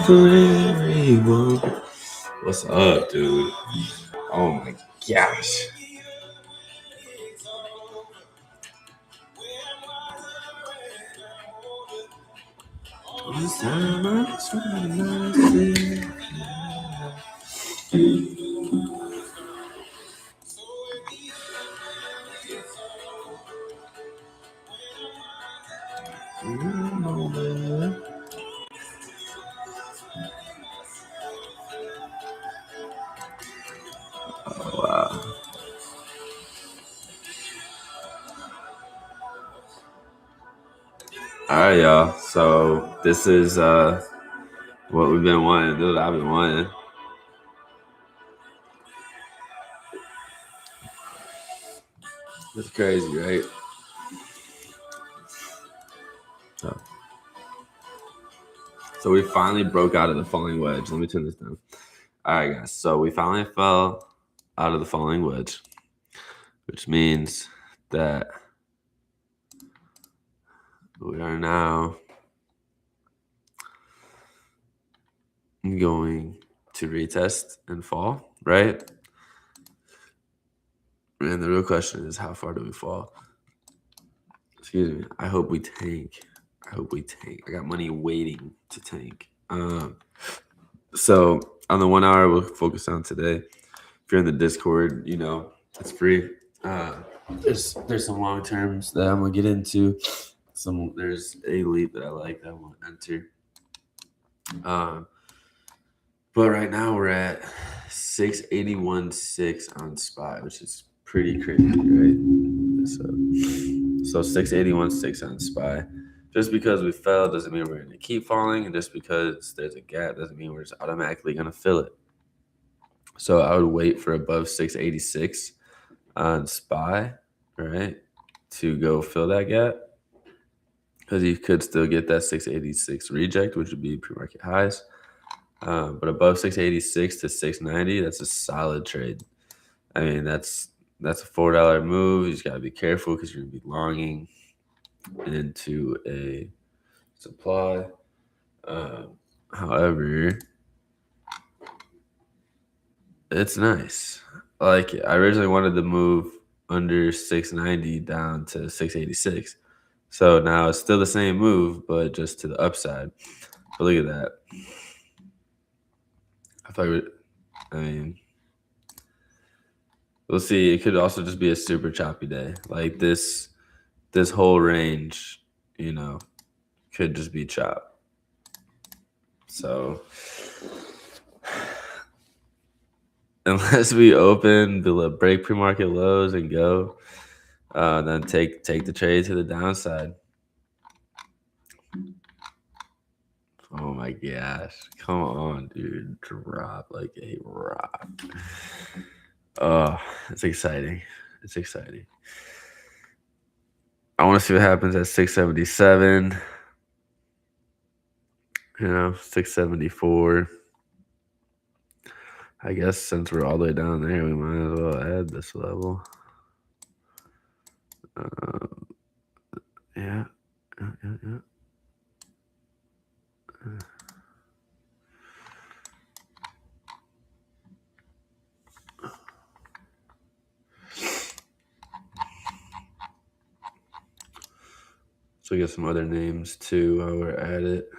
for everyone. What's up, dude? Oh my gosh. This time I just wanna say, oh, wow. All right, y'all. So this is what we've been wanting. This is what I've been wanting. It's crazy, right? So we finally broke out of the falling wedge. Let me turn this down. All right, guys. So we finally fell out of the falling wedge, which means that we are now going to retest and fall, right? And the real question is, how far do we fall? Excuse me. I hope we tank. I hope we tank. I got money waiting to tank. So on the 1 hour we'll focus on today. If you're in the Discord, you know it's free. There's some long terms that I'm gonna get into. There's a leap that I like that I want to enter. But right now we're at 681.6 on SPY, which is pretty crazy, right? So 681.6 on SPY. Just because we fell doesn't mean we're going to keep falling, and just because there's a gap doesn't mean we're just automatically going to fill it. So I would wait for above 686 on SPY, right, to go fill that gap, because you could still get that 686 reject, which would be pre-market highs. But above 686 to 690, that's a solid trade. I mean, that's a $4 move. You just gotta be careful because you're gonna be longing into a supply. However, it's nice. I like it. I originally wanted to move under 690 down to 686. So now it's still the same move, but just to the upside. But look at that. I mean, we'll see. It could also just be a super choppy day. Like this whole range, could just be chopped. So unless we open the break pre-market lows and go, then take the trade to the downside. Oh my gosh. Come on, dude. Drop like a rock. Oh, it's exciting. It's exciting. I want to see what happens at 677. 674. I guess since we're all the way down there, we might as well add this level. Yeah. So we got some other names too while we're at it.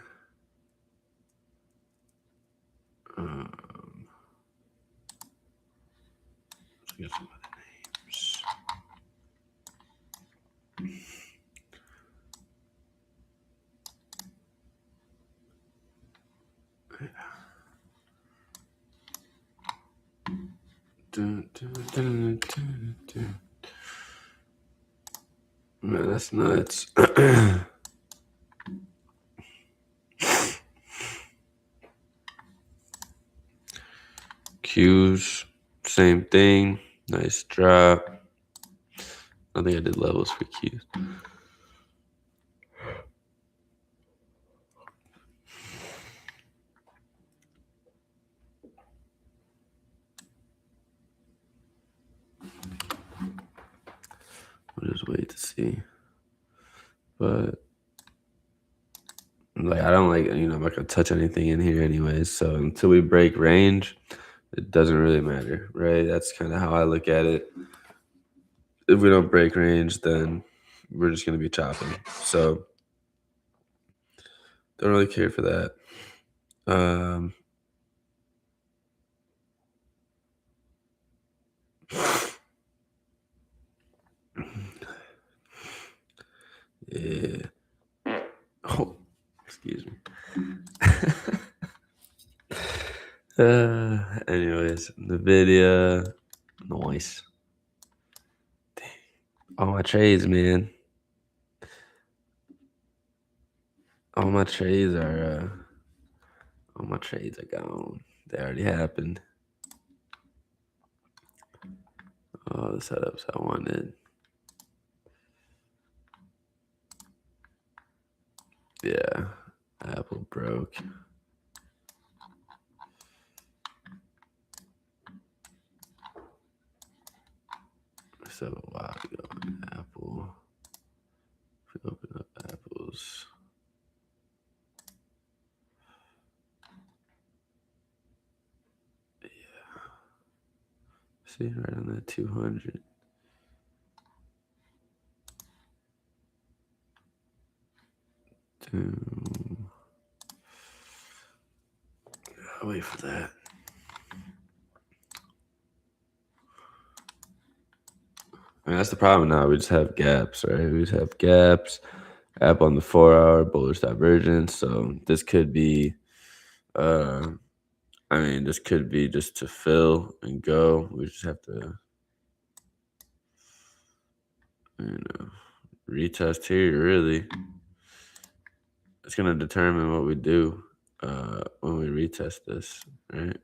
So we got some other names. Man, that's nuts. Q's, same thing. Nice drop. I think I did levels for Q's. We'll just wait to see. But Like I don't like I'm not gonna touch anything in here anyways. So until we break range, it doesn't really matter, right? That's kind of how I look at it. If we don't break range, then we're just gonna be chopping. So don't really care for that. Um, yeah. Oh, excuse me. Anyways, the video, nice. All my trades, man. All my trades are gone. They already happened. All the setups I wanted. Yeah, Apple broke. So a while ago, Apple. If we open up Apple's. Yeah. See, right on that 200. I'll wait for that. I mean, that's the problem now. We just have gaps, right? We just have gaps. App on the 4-hour, bullish divergence. So this could be, this could be just to fill and go. We just have to, retest here, really. It's going to determine what we do when we retest this, right?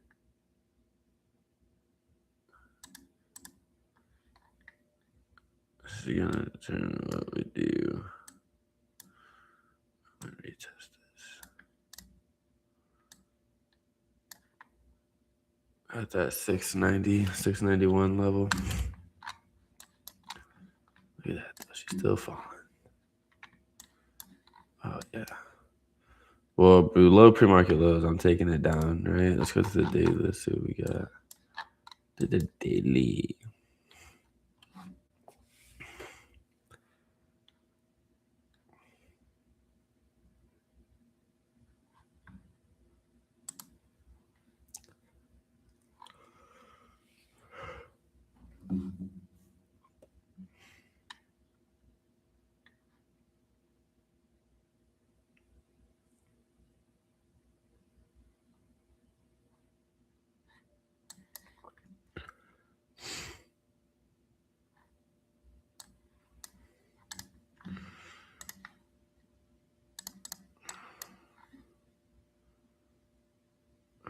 This is going to determine what we do when we retest this. At that 690, 691 level. Look at that. She's still falling. Oh, yeah. Well, below pre-market lows, I'm taking it down, right? Let's go to the daily. Let's see what we got. To the daily.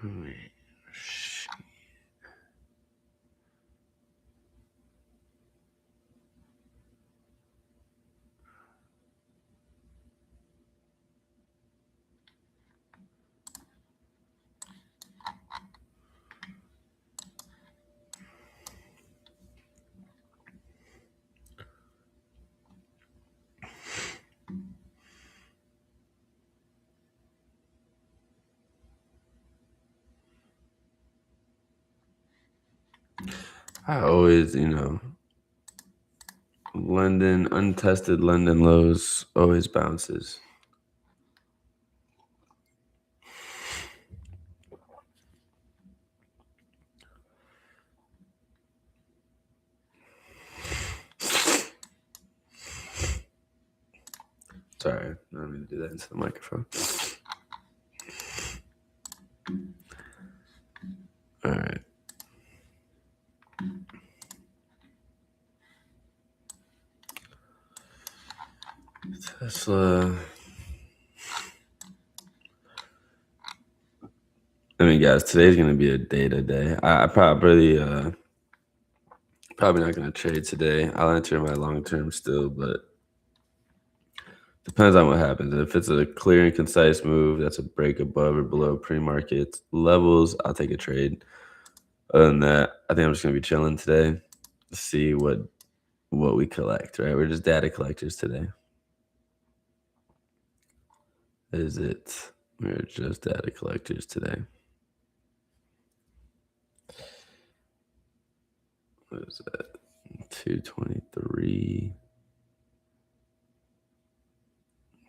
Wait, shit. I always, London, untested London lows always bounces. Sorry, I don't mean to do that into the microphone. All right. Tesla. Guys, today's gonna be a data day. I probably not gonna trade today. I'll enter my long term still, but depends on what happens. If it's a clear and concise move, that's a break above or below pre-market levels, I'll take a trade. Other than that, I think I'm just gonna be chilling today to see what we collect. Right, we're just data collectors today. Is it? We're just data collectors today. What is that? 223,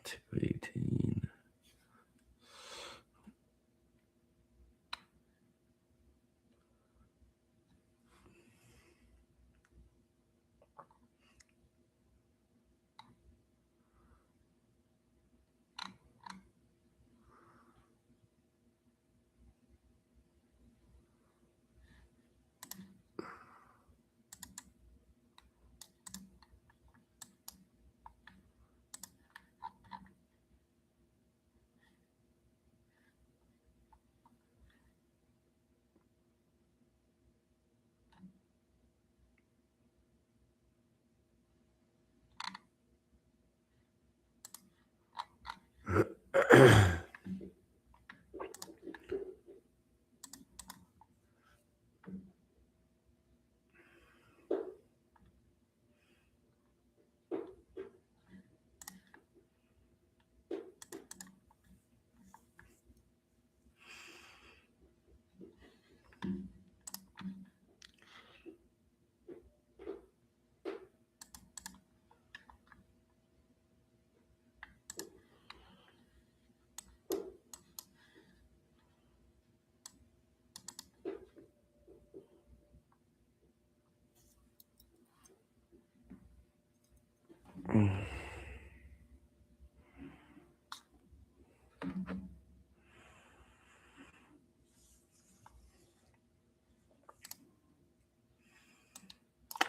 218.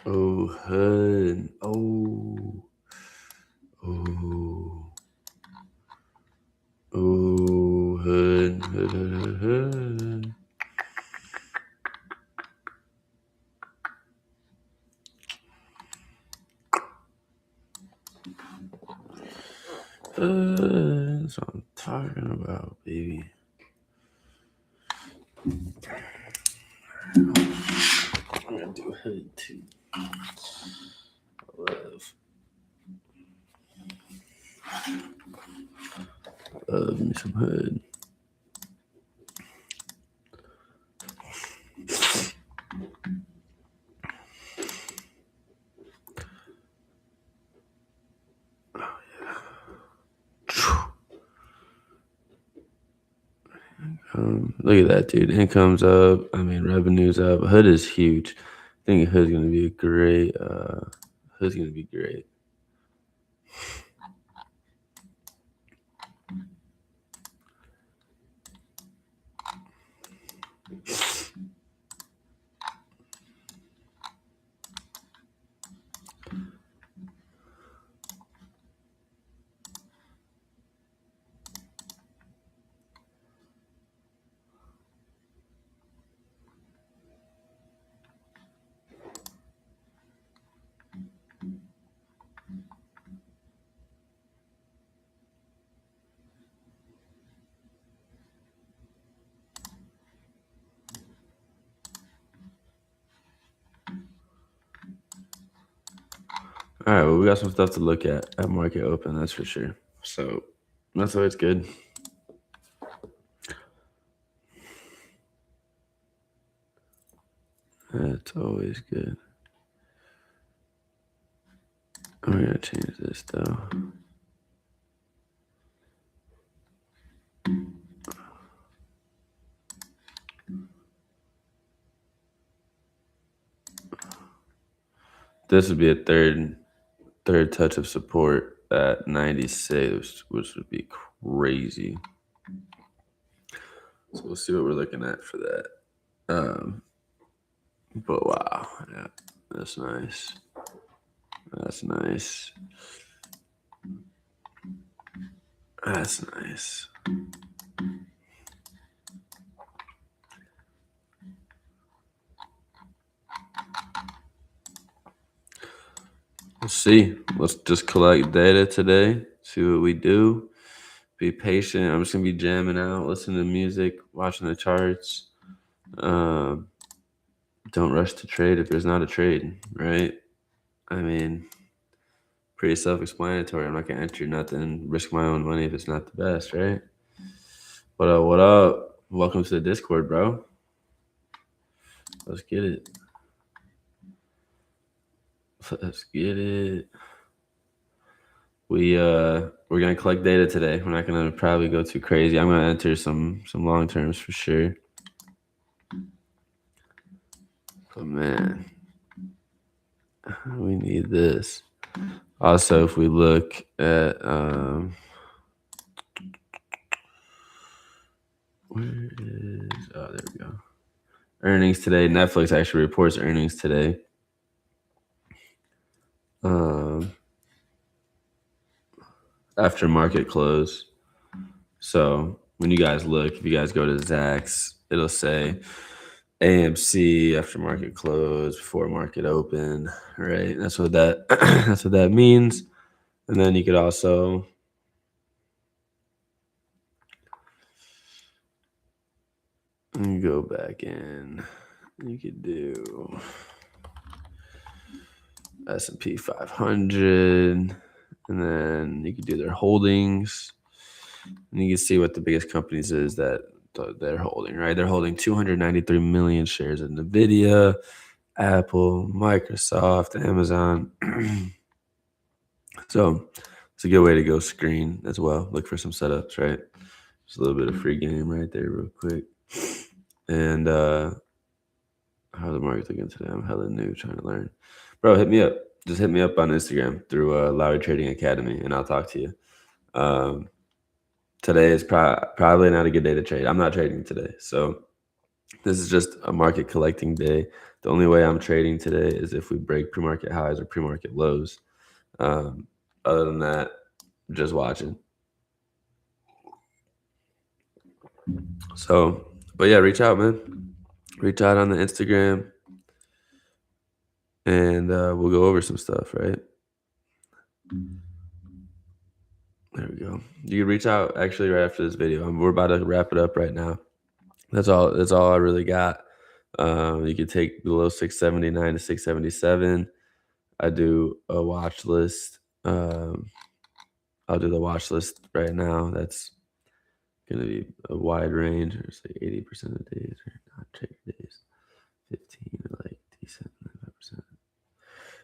Oh, HUD. Oh. Oh. Oh, HUD. HUD, HUD, HUD. That's what I'm talking about, baby. I'm gonna do HUD too. I love me some HUD. Look at that, dude. Income's up. I mean, revenue's up. HUD is huge. I think HUD's gonna be a great. HUD's gonna be great. All right, well, we got some stuff to look at market open, that's for sure. So that's always good. That's always good. I'm gonna change this though. This would be a third touch of support at 96, which would be crazy. So we'll see what we're looking at for that. But wow, yeah, that's nice. That's nice. That's nice. Let's see. Let's just collect data today. See what we do. Be patient. I'm just gonna be jamming out, listening to music, watching the charts. Don't rush to trade if there's not a trade, right? I mean, Pretty self-explanatory. I'm not gonna enter nothing, risk my own money if it's not the best, right? What up? What up? Welcome to the Discord, bro. Let's get it. Let's get it. We're gonna collect data today. We're not gonna probably go too crazy. I'm gonna enter some long terms for sure. But man, we need this. Also, if we look at where is there we go. Earnings today. Netflix actually reports earnings today. After market close. So when you guys look, if you guys go to Zacks, it'll say AMC after market close, before market open, right? That's what that that's what that means. And then you could also go back in. You could do S&P 500, and then you could do their holdings, and you can see what the biggest companies is that they're holding, right? They're holding 293 million shares in NVIDIA, Apple, Microsoft, Amazon. So it's a good way to go screen as well. Look for some setups, right? Just a little bit of free game right there real quick. And how the market's looking today? I'm hella new, trying to learn. Bro, hit me up. Just hit me up on Instagram through Lowry Trading Academy, and I'll talk to you. Today is probably not a good day to trade. I'm not trading today. So this is just a market collecting day. The only way I'm trading today is if we break pre-market highs or pre-market lows. Other than that, just watching. So, but yeah, reach out, man. Reach out on the Instagram, and we'll go over some stuff, right? There we go. You can reach out actually right after this video. We're about to wrap it up right now. That's all I really got. You can take below 679 to 677. I do a watch list. I'll do the watch list right now. That's gonna be a wide range. It's like 80% of days or not trade days. 15 or like decent 95%.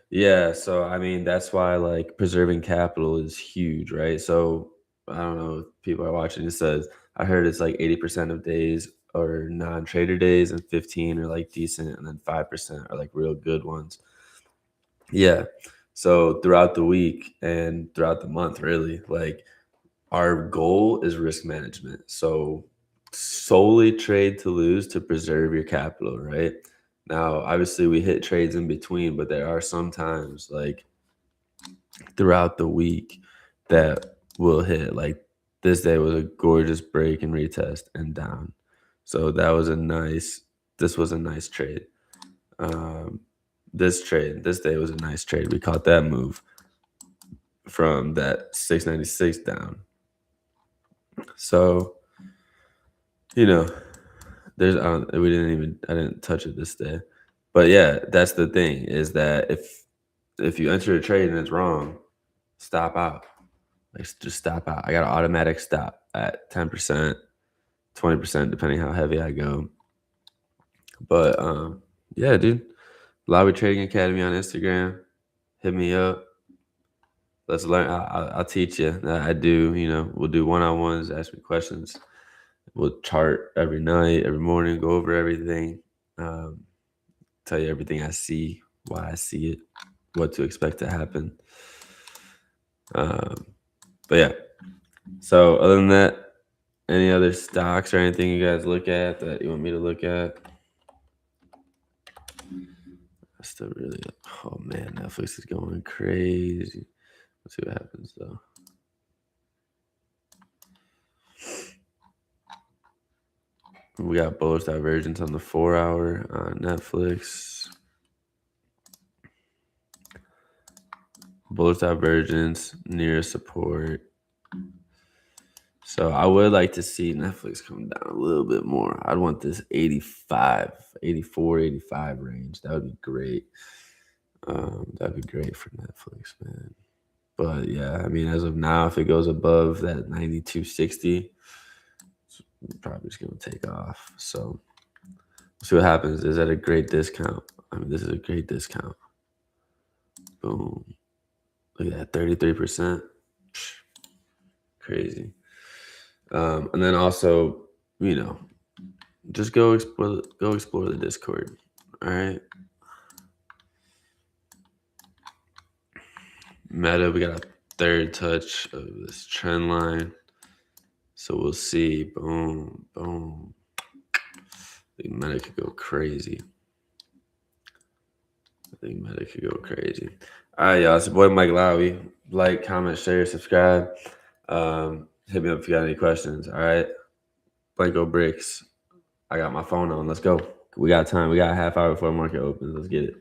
Yeah, so I mean that's why like preserving capital is huge, right? So I don't know if people are watching. It says I heard it's like 80% of days are non-trader days and 15 are like decent and then 5% are like real good ones. Yeah. So throughout the week and throughout the month, really, like our goal is risk management. So solely trade to lose to preserve your capital, right? Now, obviously, we hit trades in between, but there are some times like throughout the week that we'll hit. Like this day was a gorgeous break and retest and down. So that was this was a nice trade. This day was a nice trade. We caught that move from that 696 down. So, you know, I didn't touch it this day. But yeah, that's the thing is that if you enter a trade and it's wrong, stop out. Like just stop out. I got an automatic stop at 10%, 20%, depending how heavy I go. But yeah, dude. Lobby Trading Academy on Instagram. Hit me up. Let's learn. I'll teach you. I do, we'll do one-on-ones, ask me questions. We'll chart every night, every morning, go over everything, tell you everything I see, why I see it, what to expect to happen. But yeah. So other than that, any other stocks or anything you guys look at that you want me to look at? I still really, oh man, Netflix is going crazy. Let's see what happens though. We got bullish divergence on the 4-hour on Netflix. Bullish divergence near support. So I would like to see Netflix come down a little bit more. I'd want this 85, 84, 85 range. That would be great. That'd be great for Netflix, man. But yeah, I mean, as of now, if it goes above that 92.60, it's probably just gonna take off. So we'll see what happens. Is that a great discount? I mean, this is a great discount. Boom. Look at that, 33%. Crazy. And then also, you know, just go explore the Discord. All right. Meta, we got a third touch of this trend line. So we'll see. Boom, boom. I think Meta could go crazy. All right, y'all. It's your boy Mike Lowy. Like, comment, share, subscribe. Hit me up if you got any questions. All right. Blanco Bricks. I got my phone on. Let's go. We got time. We got a half hour before market opens. Let's get it.